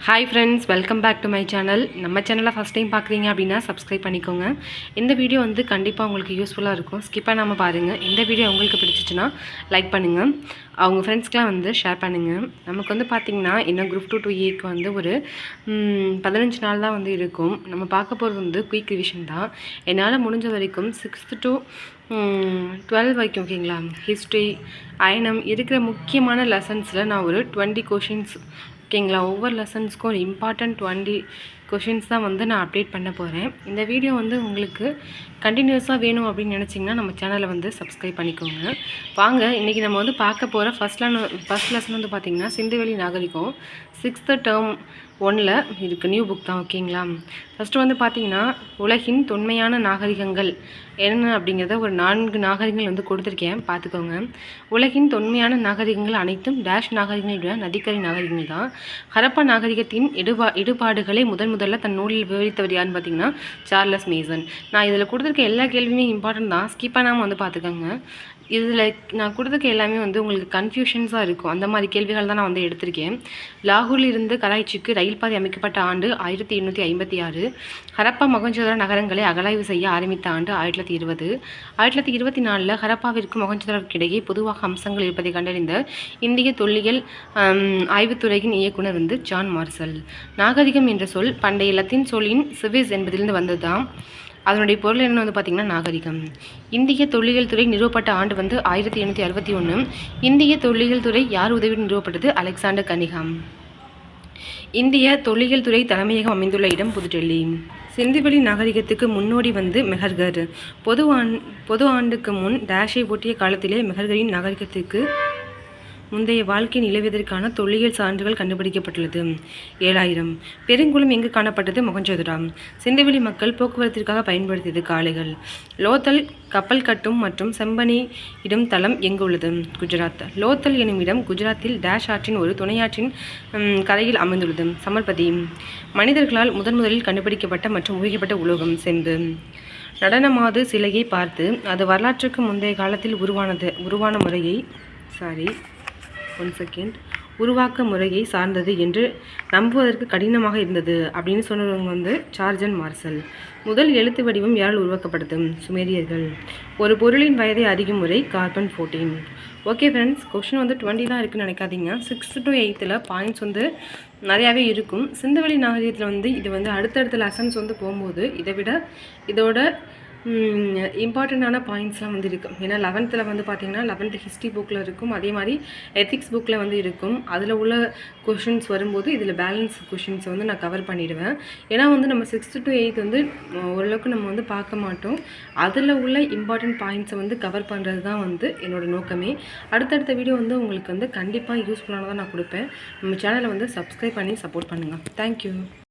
Hi friends, welcome back to my channel. நம்ம சேனலை first time பார்க்குறீங்க அப்படின்னா சப்ஸ்கிரைப் பண்ணிக்கோங்க. இந்த வீடியோ வந்து கண்டிப்பாக உங்களுக்கு யூஸ்ஃபுல்லாக இருக்கும். ஸ்கிப் பண்ணாமல் பாருங்கள். இந்த வீடியோ உங்களுக்கு பிடிச்சிச்சுன்னா லைக் பண்ணுங்கள், அவங்க ஃப்ரெண்ட்ஸ்க்கெலாம் வந்து ஷேர் பண்ணுங்கள். நமக்கு வந்து பார்த்திங்கன்னா இன்னும் குரூப் 2 2Aக்கு வந்து ஒரு 15 நாள் தான் வந்து இருக்கும். நம்ம பார்க்க போகிறது வந்து குயிக் ரிவிஷன் தான். என்னால் முடிஞ்ச வரைக்கும் 6th to 12 வரைக்கும் ஓகேங்களா, ஹிஸ்ட்ரி அயனம் இருக்கிற முக்கியமான லெசன்ஸில் நான் ஒரு 20 கொஷின்ஸ் ஓகேங்களா, ஒவ்வொரு லெசன்ஸ்க்கும் ஒரு இம்பார்ட்டன்ட் 20 கொஷின்ஸ் தான் வந்து நான் அப்டேட் பண்ண போகிறேன். இந்த வீடியோ வந்து உங்களுக்கு கண்டினியூஸாக வேணும் அப்படின்னு நினச்சிங்கன்னா நம்ம சேனலை வந்து சப்ஸ்கிரைப் பண்ணிக்கோங்க. வாங்க, இன்றைக்கி நம்ம வந்து பார்க்க போகிற ஃபஸ்ட் லெசன் வந்து பார்த்திங்கன்னா சிந்துவெளி நாகரிகம் 6th term 1ல் இருக்குது. நியூ புக் தான் ஓகேங்களா. ஃபஸ்ட்டு வந்து பார்த்திங்கன்னா உலகின் தொன்மையான நாகரிகங்கள் என்ன அப்படிங்கிறத ஒரு 4 நாகரிகங்கள் வந்து கொடுத்துருக்கேன், பார்த்துக்கோங்க. உலகின் தொன்மையான நாகரிகங்கள் அனைத்தும் டேஷ் நாகரிகங்கள் விட நதிக்கரை நாகரிகங்கள் தான். ஹரப்பா நாகரிகத்தின் இடுபாடுகளை முதல்ல தன் நூலில் விவரித்தவர் யாருன்னு பார்த்தீங்கன்னா சார்லஸ் மேசன். நான் இதில் கொடுத்துருக்க எல்லா கேள்வியுமே இம்பார்ட்டன்ட் தான், ஸ்கிப் பண்ணாமல் வந்து பார்த்துக்கோங்க. இதில் நான் கொடுத்துருக்க எல்லாமே வந்து உங்களுக்கு கன்ஃபியூஷன்ஸாக இருக்கும். அந்த மாதிரி கேள்விகள் தான் நான் வந்து எடுத்திருக்கேன். லாகூரில் இருந்து கராய்ச்சிக்கு ரயில் பாதை அமைக்கப்பட்ட ஆண்டு 1856. ஹரப்பா மொஹஞ்சதாரோ நகரங்களை அகழாய்வு செய்ய ஆரம்பித்த ஆண்டு 1920. 1924 ஹரப்பாவிற்கும் மொஹஞ்சதாரோவுக்கு இடையே பொதுவாக அம்சங்கள் இருப்பதை கண்டறிந்த இந்திய தொல்லியல் ஆய்வுத்துறையின் இயக்குனர் வந்து ஜான் மார்சல். நாகரிகம் என்ற சொல் பண்டைய லத்தீன் சொல்லின் சிவிஸ் என்பதிலிருந்து வந்தது தான். அதனுடைய பொருள் என்ன வந்து பார்த்திங்கன்னா நாகரிகம். இந்திய தொல்லியல் துறை நிறுவப்பட்ட ஆண்டு வந்து 1861. இந்திய தொல்லியல் துறை யார் உதவியுடன் நிறுவப்பட்டது? அலெக்சாண்டர் கனிகாம். இந்திய தொல்லியல் துறை தலைமையகம் அமைந்துள்ள இடம் புதுடெல்லி. சிந்துவெளி நாகரிகத்துக்கு முன்னோடி வந்து மெஹர்கர். பொது ஆண்டுக்கு முன் டேஷை ஒட்டிய காலத்திலே மெஹர்கரின் நாகரிகத்துக்கு முந்தைய வாழ்க்கை நிலவியதற்கான தொல்லியல் சான்றுகள் கண்டுபிடிக்கப்பட்டுள்ளது. 7000. பெருங்குளம் எங்கு காணப்பட்டது? மொஹஞ்சதாரோ. சிந்துவெளி மக்கள் போக்குவரத்திற்காக பயன்படுத்தியது காளைகள். லோத்தல் கப்பல் கட்டும் மற்றும் செம்பனி இடும் தளம் எங்கு உள்ளது? குஜராத். லோத்தல் எனும் இடம் குஜராத்தில் டேஷ் ஆற்றின் ஒரு துணையாற்றின் கரையில் அமைந்துள்ளது. சமர்பதி. மனிதர்களால் முதலில் கண்டுபிடிக்கப்பட்ட மற்றும் ஊகிக்கப்பட்ட உலோகம் செம்பு. நடனமாது சிலையை பார்த்து அது வரலாற்றுக்கு முந்தைய காலத்தில் உருவான முறையை உருவாக்க முறையை சார்ந்தது என்று நம்புவதற்கு கடினமாக இருந்தது அப்படின்னு சொன்னவங்க வந்து சார்ஜன் மார்சல். முதல் எழுத்து வடிவம் யாரால் உருவாக்கப்பட்டது? சுமேரியர்கள். ஒரு பொருளின் வயதை அறியும் முறை கார்பன் 14. ஓகே ஃப்ரெண்ட்ஸ், கொஷின் வந்து 20 தான் இருக்குன்னு நினைக்காதீங்க. 6th to 8ல் பாயிண்ட்ஸ் வந்து நிறையாவே இருக்கும். சிந்துவெளி நாகரிகத்தில் வந்து இது வந்து அடுத்தடுத்த லெசன்ஸ் வந்து போகும்போது இதோட இம்பார்ட்டண்ட்டான பாயிண்ட்ஸ்லாம் வந்து இருக்கும். ஏன்னா 11th வந்து பார்த்திங்கன்னா 11th ஹிஸ்ட்ரி புக்கில் இருக்கும், அதே மாதிரி எத்திக்ஸ் புக்கில் வந்து இருக்கும். அதில் உள்ள கொஷின்ஸ் வரும்போது இதில் பேலன்ஸ் கொஷின்ஸை வந்து நான் கவர் பண்ணிவிடுவேன். ஏன்னா வந்து நம்ம 6th to 8 வந்து ஓரளவுக்கு நம்ம வந்து பார்க்க மாட்டோம். அதில் உள்ள இம்பார்ட்டன்ட் பாயிண்ட்ஸை வந்து கவர் பண்ணுறது தான் வந்து என்னோடய நோக்கமே. அடுத்தடுத்த வீடியோ வந்து உங்களுக்கு வந்து கண்டிப்பாக யூஸ்ஃபுல்லானதாக நான் கொடுப்பேன். நம்ம சேனலை வந்து சப்ஸ்கிரைப் பண்ணி சப்போர்ட் பண்ணுங்கள். தேங்க்யூ.